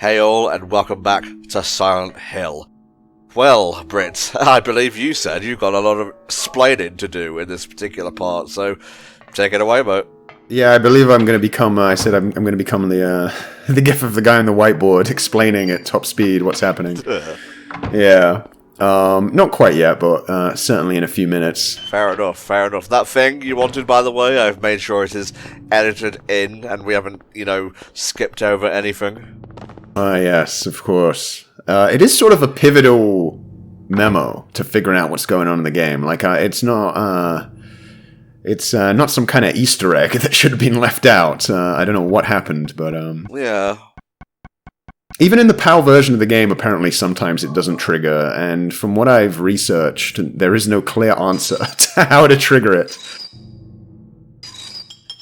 Hey all, and welcome back to Silent Hill. Well, Britt, I believe you said you've got a lot of explaining to do in this particular part, so take it away, mate. Yeah, I believe I'm going to become, I said I'm going to become the gif of the guy on the whiteboard explaining at top speed what's happening. Yeah. Not quite yet, but certainly in a few minutes. Fair enough, fair enough. That thing you wanted, by the way, I've made sure it is edited in, and we haven't, skipped over anything. Ah, yes, of course. It is sort of a pivotal memo to figuring out what's going on in the game. Like, it's not some kind of Easter egg that should have been left out. I don't know what happened, but Yeah. even in the PAL version of the game, apparently sometimes it doesn't trigger, and from what I've researched, there is no clear answer to how to trigger it.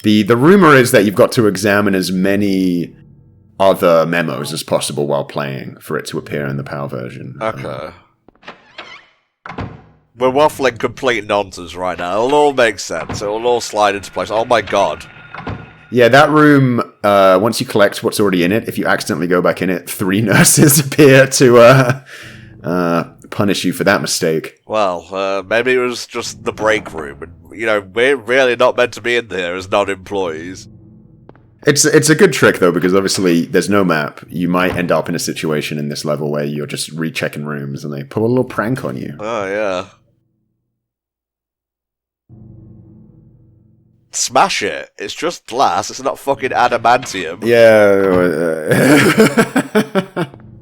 The rumor is that you've got to examine as many other memos as possible while playing for it to appear in the PAL version. Okay. We're waffling complete nonsense right now. It'll all make sense. It'll all slide into place. Oh my god. Yeah, that room, once you collect what's already in it, if you accidentally go back in it, 3 nurses appear to punish you for that mistake. Well, maybe it was just the break room. And, we're really not meant to be in there as non-employees. It's a good trick, though, because obviously there's no map. You might end up in a situation in this level where you're just rechecking rooms and they pull a little prank on you. Oh, yeah. Smash it. It's just glass. It's not fucking adamantium. Yeah.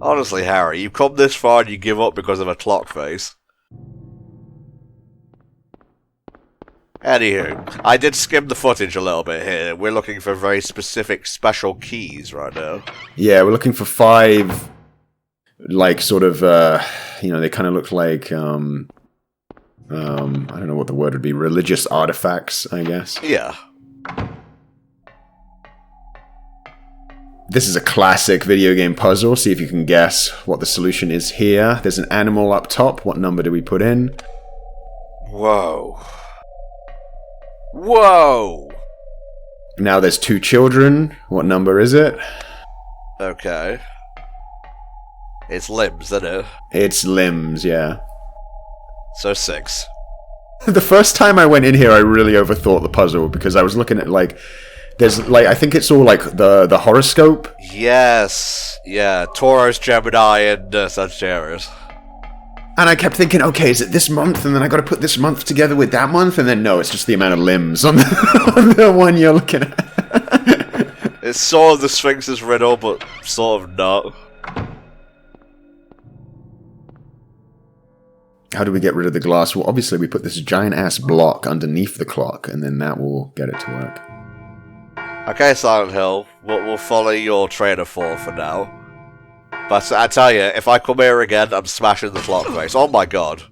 Honestly, Harry, you've come this far and you give up because of a clock face. Anywho, I did skim the footage a little bit here. We're looking for very specific special keys right now. Yeah, we're looking for 5, like, sort of, they kind of look like, I don't know what the word would be, religious artifacts, I guess. Yeah. This is a classic video game puzzle. See if you can guess what the solution is here. There's an animal up top. What number do we put in? Whoa. Whoa! Now there's 2 children. What number is it? Okay. It's limbs, isn't it? It's limbs, yeah. So 6. The first time I went in here, I really overthought the puzzle because I was looking at, there's, I think it's all, the horoscope. Yes. Yeah, Taurus, Gemini, and Sagittarius. And I kept thinking, okay, is it this month? And then I got to put this month together with that month? And then, no, it's just the amount of limbs on the one you're looking at. It's sort of the Sphinx's riddle, but sort of not. How do we get rid of the glass? Well, obviously we put this giant-ass block underneath the clock, and then that will get it to work. Okay, Silent Hill, we'll follow your train of thought for now. But I tell you, if I come here again, I'm smashing the clock face. Oh my god.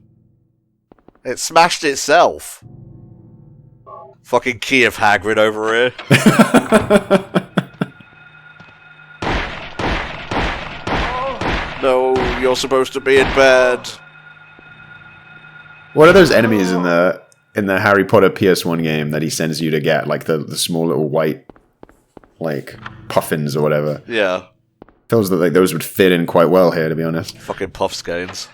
It smashed itself. Fucking key of Hagrid over here. No, you're supposed to be in bed. What are those enemies in the Harry Potter PS1 game that he sends you to get? Like the small little white, puffins or whatever. Yeah. Feels that those would fit in quite well here, to be honest. Fucking puff skeins.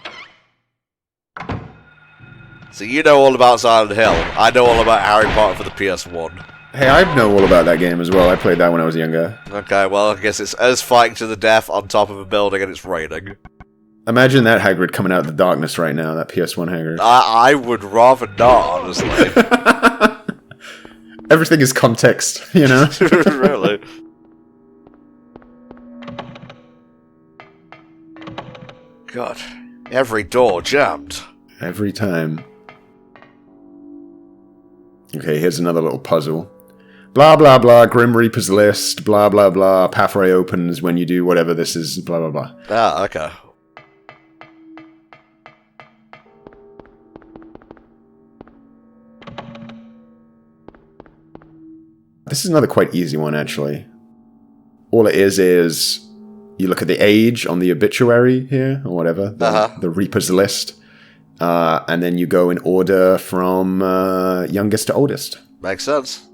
So you know all about Silent Hill. I know all about Harry Potter for the PS1. Hey, I know all about that game as well. I played that when I was younger. Okay, well, I guess it's us fighting to the death on top of a building and it's raining. Imagine that Hagrid coming out of the darkness right now, that PS1 Hagrid. I would rather not, honestly. Everything is context, you know? Really? God, every door jammed. Every time. Okay, here's another little puzzle. Blah, blah, blah, Grim Reaper's list, blah, blah, blah, pathway opens when you do whatever this is, blah, blah, blah. Ah, okay. This is another quite easy one, actually. All it is you look at the age on the obituary here, or whatever, the Reaper's list, and then you go in order from youngest to oldest. Makes sense.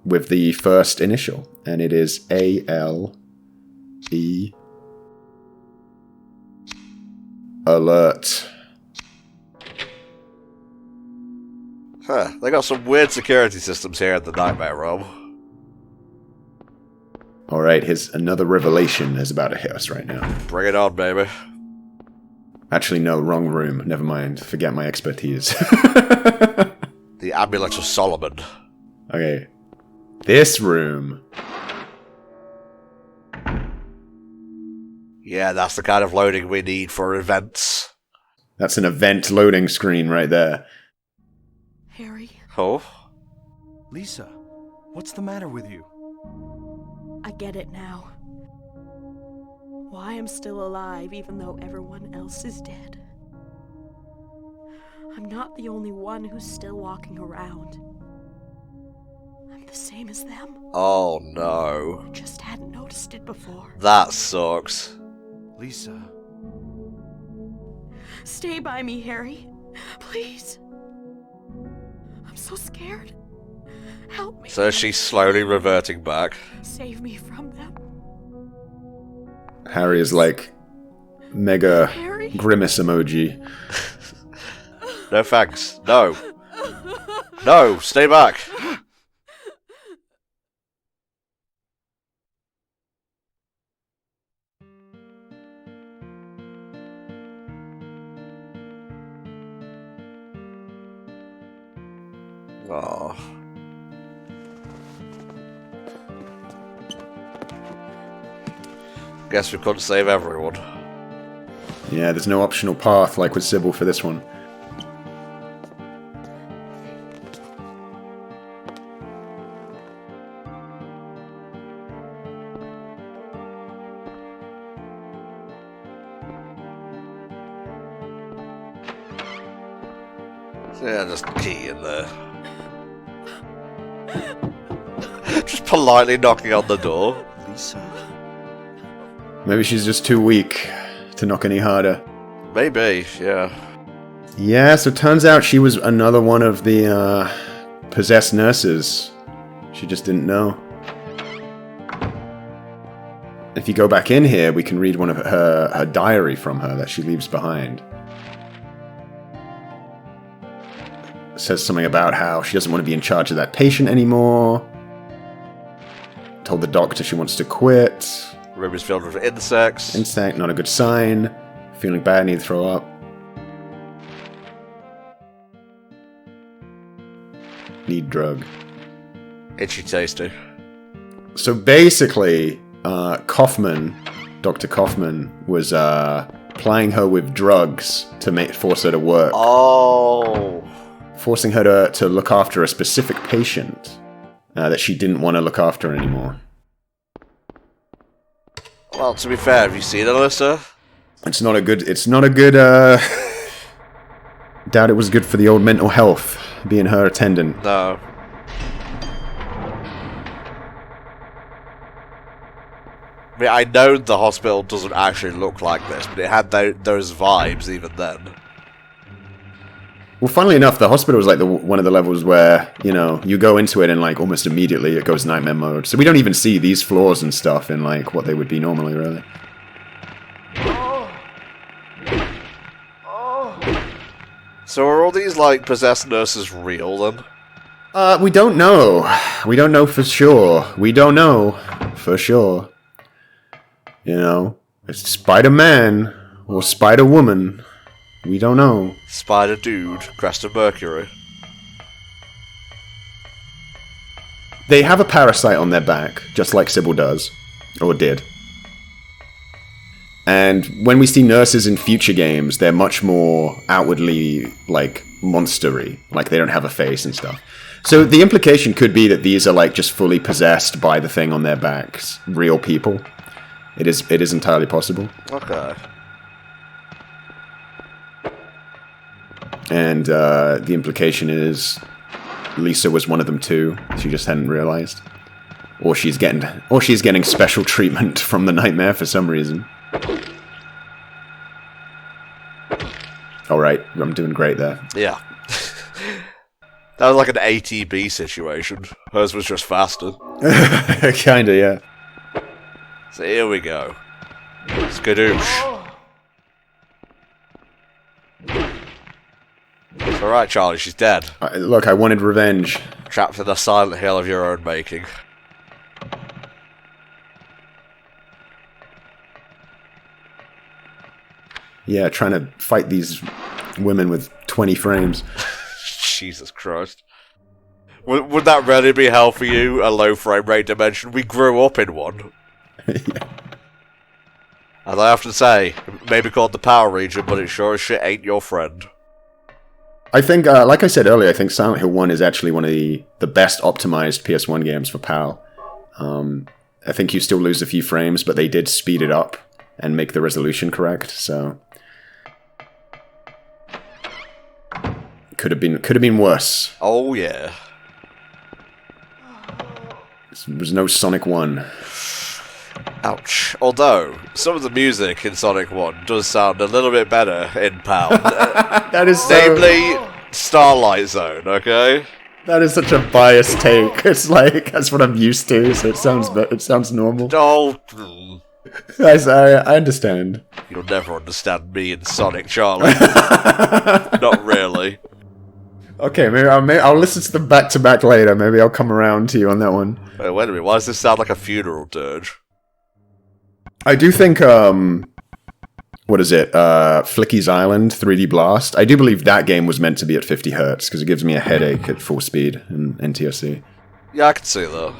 With the first initial, and it is A-L-E alert. Huh, they got some weird security systems here in the Nightmare Realm. Alright, another revelation is about to hit us right now. Bring it on, baby. Actually, no, wrong room. Never mind. Forget my expertise. The Amulet of Solomon. Okay. This room. Yeah, that's the kind of loading we need for events. That's an event loading screen right there. Harry? Oh? Lisa, what's the matter with you? I get it now. Why I'm still alive even though everyone else is dead. I'm not the only one who's still walking around. I'm the same as them. Oh no. Just hadn't noticed it before. That sucks. Lisa. Stay by me, Harry. Please. I'm so scared. Help me. So she's slowly reverting back. Save me from them. Harry is like mega Harry? grimace emoji. No thanks. No. No, stay back. Oh. Guess we couldn't save everyone. Yeah, there's no optional path like with Sybil for this one. Yeah, just key in there. Just politely knocking on the door. Lisa? Maybe she's just too weak to knock any harder. Maybe, yeah. Yeah, so it turns out she was another one of the possessed nurses. She just didn't know. If you go back in here, we can read one of her diary from her that she leaves behind. It says something about how she doesn't want to be in charge of that patient anymore. Told the doctor she wants to quit. Room is filled with insects. Insect, not a good sign. Feeling bad, need to throw up. Need drug. Itchy tasty. So basically, Kaufman, Dr. Kaufman, was plying her with drugs to force her to work. Oh. Forcing her to look after a specific patient that she didn't want to look after anymore. Well, to be fair, have you seen Alyssa? It's not a good, doubt it was good for the old mental health, being her attendant. No. I mean, I know the hospital doesn't actually look like this, but it had those vibes even then. Well, funnily enough, the hospital was like one of the levels where, you know, you go into it and like almost immediately it goes nightmare mode. So we don't even see these floors and stuff in like what they would be normally, really. So are all these like possessed nurses real then? We don't know. We don't know for sure. We don't know for sure. You know, it's Spider-Man or Spider-Woman. We don't know. Spider Dude, Crest of Mercury. They have a parasite on their back, just like Sybil does. Or did. And when we see nurses in future games, they're much more outwardly, like, monstery. Like, they don't have a face and stuff. So the implication could be that these are, like, just fully possessed by the thing on their backs. Real people. It is entirely possible. Okay. And the implication is Lisa was one of them too. She just hadn't realized. Or she's getting special treatment from the nightmare for some reason. Alright, I'm doing great there. Yeah. That was like an ATB situation. Hers was just faster. Kinda, yeah. So here we go. Skadoosh. Alright, Charlie, she's dead. Look, I wanted revenge. Trapped in a silent hill of your own making. Yeah, trying to fight these women with 20 frames. Jesus Christ. Would that really be hell for you, a low frame rate dimension? We grew up in one. Yeah. As I often say, it may be called the Power Region, but it sure as shit ain't your friend. I think, like I said earlier, I think Silent Hill 1 is actually one of the best optimized PS1 games for PAL. I think you still lose a few frames, but they did speed it up and make the resolution correct, so... Could have been worse. Oh, yeah. There was no Sonic 1. Ouch. Although, some of the music in Sonic 1 does sound a little bit better in PAL. That is so... Namely, Starlight Zone, okay? That is such a biased take. It's like, that's what I'm used to, so it sounds normal. Oh, I understand. you'll never understand me and Sonic, Charlie. Not really. Okay, maybe I'll listen to them back to back later. Maybe I'll come around to you on that one. Wait a minute, why does this sound like a funeral dirge? I do think, what is it? Flicky's Island 3D Blast. I do believe that game was meant to be at 50 Hz because it gives me a headache at full speed in NTSC. Yeah, I can see that.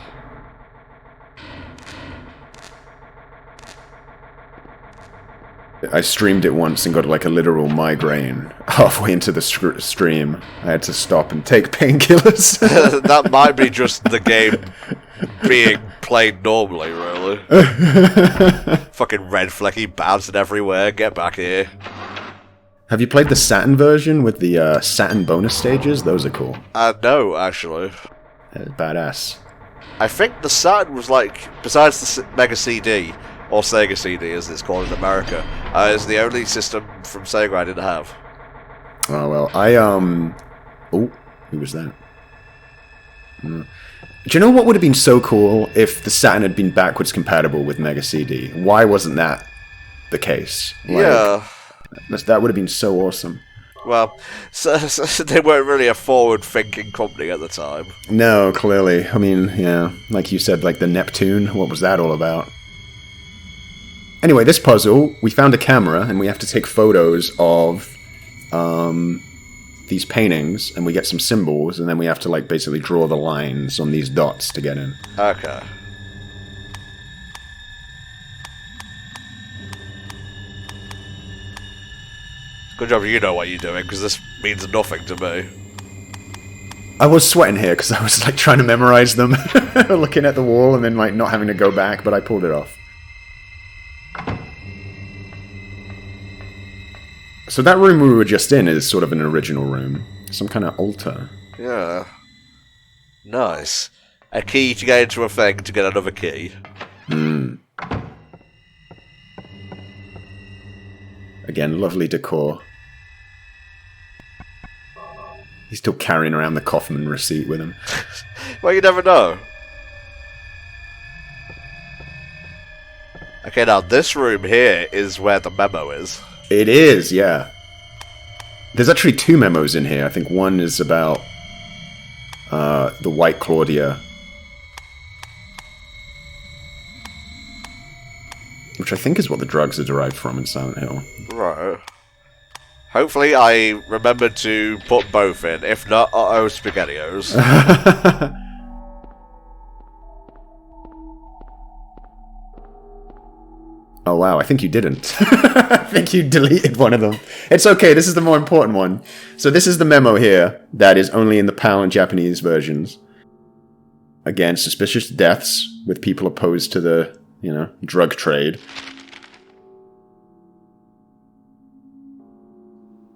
I streamed it once and got like a literal migraine halfway into the stream. I had to stop and take painkillers. That might be just the game being played normally, really. Fucking red flecky bouncing everywhere. Get back here. Have you played the Saturn version with the Saturn bonus stages? Those are cool. No, actually. Badass. I think the Saturn was like, besides the Mega CD, or Sega CD as it's called in America, is the only system from Sega I didn't have. Oh, well, oh, who was that? Do you know what would have been so cool if the Saturn had been backwards compatible with Mega CD? Why wasn't that the case? Like, yeah. That would have been so awesome. Well, so they weren't really a forward-thinking company at the time. No, clearly. I mean, yeah, like you said, like the Neptune, what was that all about? Anyway, this puzzle, we found a camera, and we have to take photos of these paintings, and we get some symbols, and then we have to, like, basically draw the lines on these dots to get in. Okay. Good job you know what you're doing, because this means nothing to me. I was sweating here, because I was, like, trying to memorize them, looking at the wall, and then, like, not having to go back, but I pulled it off. So that room we were just in is sort of an original room. Some kind of altar. Yeah. Nice. A key to get into a thing to get another key. Again, lovely decor. He's still carrying around the Kaufman receipt with him. Well, you never know. Okay, now this room here is where the memo is. It is, yeah. There's actually two memos in here. I think one is about the White Claudia, which I think is what the drugs are derived from in Silent Hill. Right. Hopefully I remembered to put both in. If not, uh-oh, SpaghettiOs. Oh wow, I think you didn't. I think you deleted one of them. It's okay, this is the more important one. So this is the memo here that is only in the PAL and Japanese versions. Again, suspicious deaths with people opposed to the, drug trade.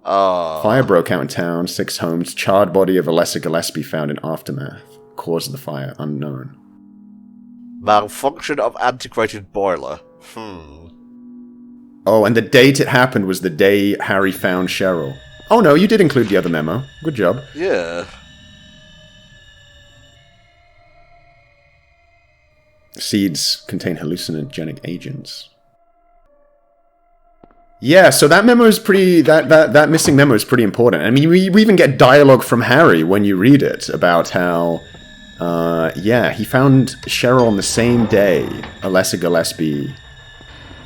Fire broke out in town, 6 homes, charred body of Alessa Gillespie found in aftermath. Cause of the fire, unknown. Malfunction of antiquated boiler. Oh, and the date it happened was the day Harry found Cheryl. Oh no, you did include the other memo. Good job. Yeah. Seeds contain hallucinogenic agents. Yeah, so that memo is pretty... That missing memo is pretty important. I mean, we even get dialogue from Harry when you read it about how... he found Cheryl on the same day Alessa Gillespie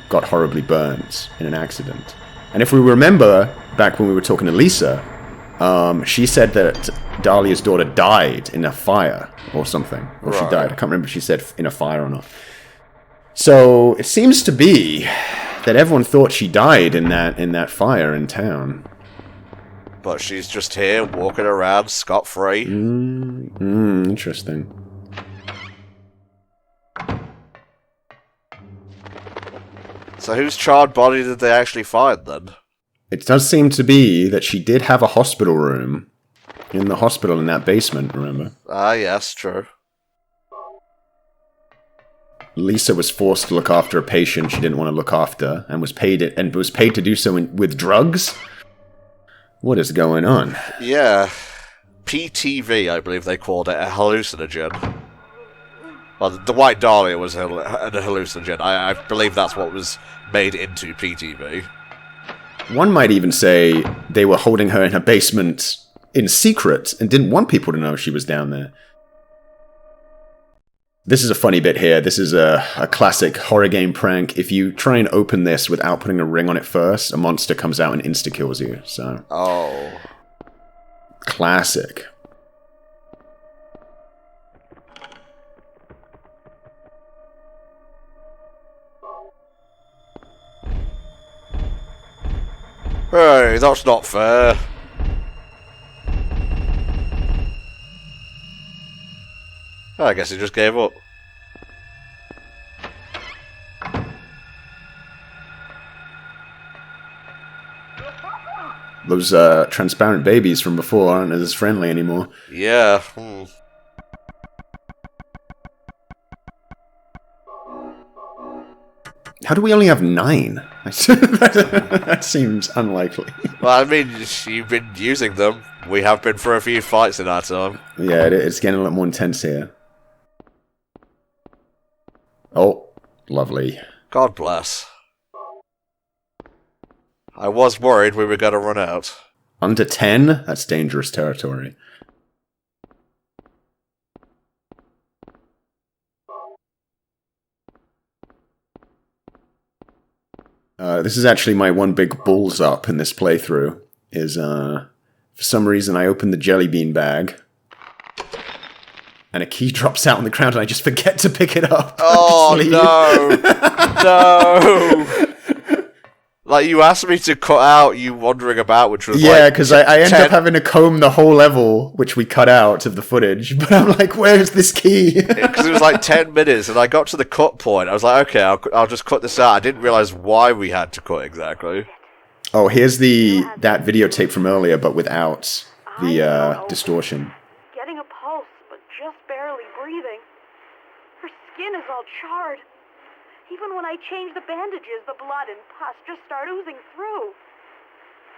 got horribly burned in an accident. And if we remember, back when we were talking to Lisa, she said that Dahlia's daughter died in a fire or something. Or she died. I can't remember if she said in a fire or not. So it seems to be that everyone thought she died in that fire in town. But she's just here, walking around, scot-free. Interesting. So whose charred body did they actually find, then? It does seem to be that she did have a hospital room in the hospital in that basement, remember? Ah, yes, true. Lisa was forced to look after a patient she didn't want to look after, and was paid to do so with drugs? What is going on? Yeah. PTV, I believe they called it, a hallucinogen. Well, the White Dahlia was a hallucinogen. I believe that's what was made into PTV. One might even say they were holding her in her basement in secret and didn't want people to know she was down there. This is a funny bit here. This is a classic horror game prank. If you try and open this without putting a ring on it first, a monster comes out and insta-kills you. So. Oh. Classic. Hey, that's not fair. I guess he just gave up. Those transparent babies from before aren't as friendly anymore. Yeah. How do we only have 9? That seems unlikely. Well, I mean, you've been using them. We have been for a few fights in our time. Yeah, it's getting a lot more intense here. Oh, lovely. God bless. I was worried we were going to run out. Under 10? That's dangerous territory. This is actually my one big balls up in this playthrough. Is, for some reason I open the jelly bean bag, and a key drops out on the ground and I just forget to pick it up. Oh, no! No! Like, you asked me to cut out you wandering about, which was yeah, because I end up having to comb the whole level, which we cut out of the footage. But I'm like, where's this key? Because it was like 10 minutes, and I got to the cut point. I was like, okay, I'll just cut this out. I didn't realise why we had to cut exactly. Oh, here's that videotape from earlier, but without the distortion. Getting a pulse, but just barely breathing. Her skin is all charred. Even when I change the bandages, the blood and pus just start oozing through.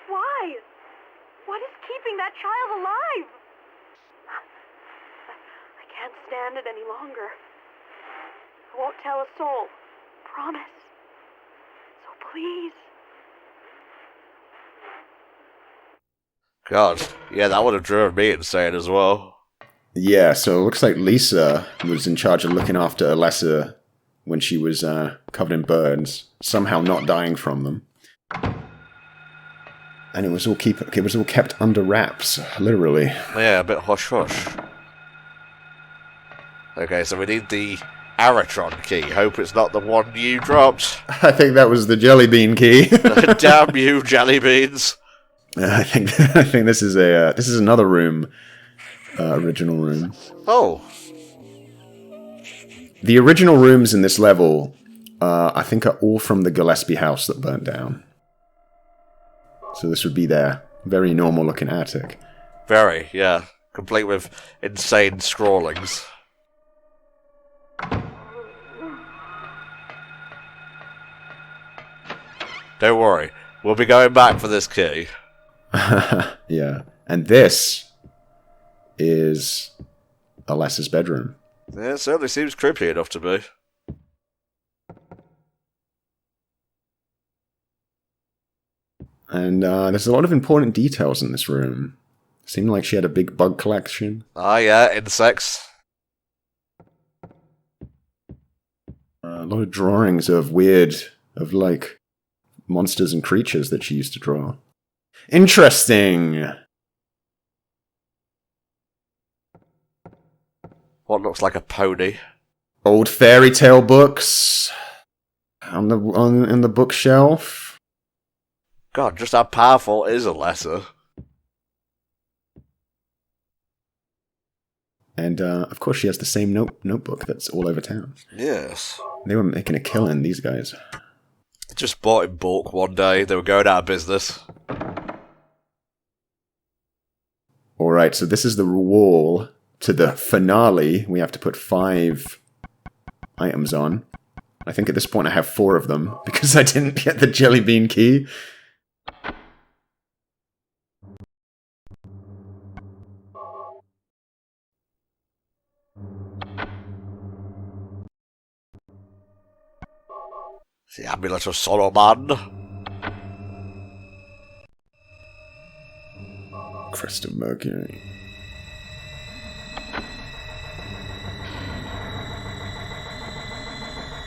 Why? What is keeping that child alive? I can't stand it any longer. I won't tell a soul. Promise. So please. God, yeah, that would have driven me insane as well. Yeah, so it looks like Lisa was in charge of looking after Alessa when she was covered in burns, somehow not dying from them. And it was all kept under wraps, literally. Yeah, a bit hush-hush. Okay, so we need the Aratron key. Hope it's not the one you dropped. I think that was the jelly bean key. Damn you, jelly beans. I think this is another room, original room. Oh. The original rooms in this level, I think, are all from the Gillespie house that burnt down. So this would be their very normal-looking attic. Very, yeah. Complete with insane scrawlings. Don't worry, we'll be going back for this key. Yeah. And this is Alessa's bedroom. Yeah, it certainly seems creepy enough to me. And there's a lot of important details in this room. Seemed like she had a big bug collection. Ah, yeah, insects. A lot of drawings of like, monsters and creatures that she used to draw. Interesting! What looks like a pony. Old fairy tale books in the bookshelf. God, just how powerful is a letter? And, of course, she has the same notebook that's all over town. Yes. They were making a killing, these guys. Just bought in bulk one day. They were going out of business. Alright, so this is the wall to the finale. We have to put 5 items on. I think at this point I have 4 of them, because I didn't get the jelly bean key. The Amulet of Solomon. Crest of Mercury.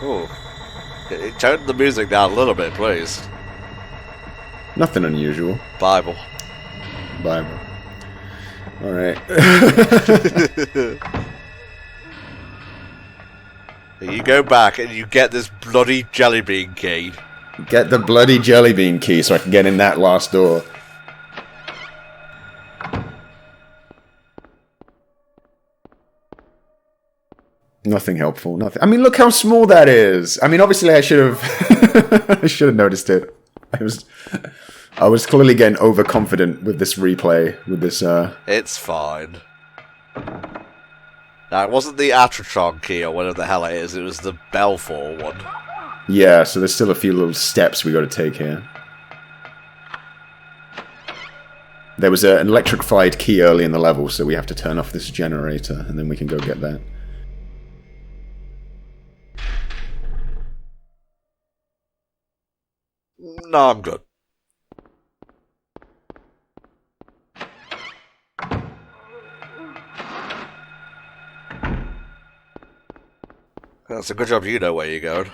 Oh. Turn the music down a little bit, please. Nothing unusual. Bible. Alright. You go back and you get this bloody jelly bean key. Get the bloody jelly bean key so I can get in that last door. Nothing helpful. Nothing. I mean, look how small that is. I mean, obviously, I should have. I should have noticed it. I was clearly getting overconfident with this replay. With this. It's fine. Now, it wasn't the Atratron key or whatever the hell it is. It was the Belfour one. Yeah. So there's still a few little steps we got to take here. There was an electrified key early in the level, so we have to turn off this generator, and then we can go get that. No, I'm good. That's a good job you know where you're going.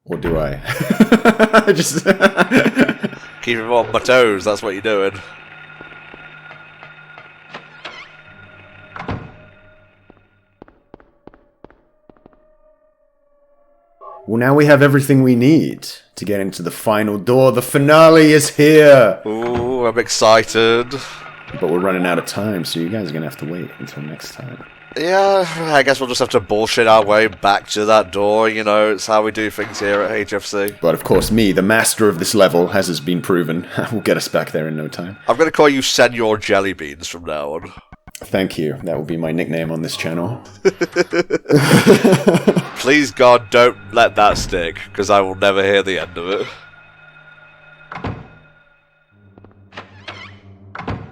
Or do I? Just keep him on my toes, that's what you're doing. Well, now we have everything we need to get into the final door. The finale is here! Ooh, I'm excited. But we're running out of time, so you guys are going to have to wait until next time. Yeah, I guess we'll just have to bullshit our way back to that door, you know, it's how we do things here at HFC. But of course, me, the master of this level, as has been proven, will get us back there in no time. I'm going to call you Senor Jellybeans from now on. Thank you. That will be my nickname on this channel. Please God, don't let that stick, because I will never hear the end of it.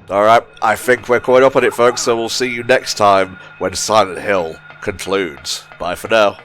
Alright, I think we're caught up on it, folks, so we'll see you next time when Silent Hill concludes. Bye for now.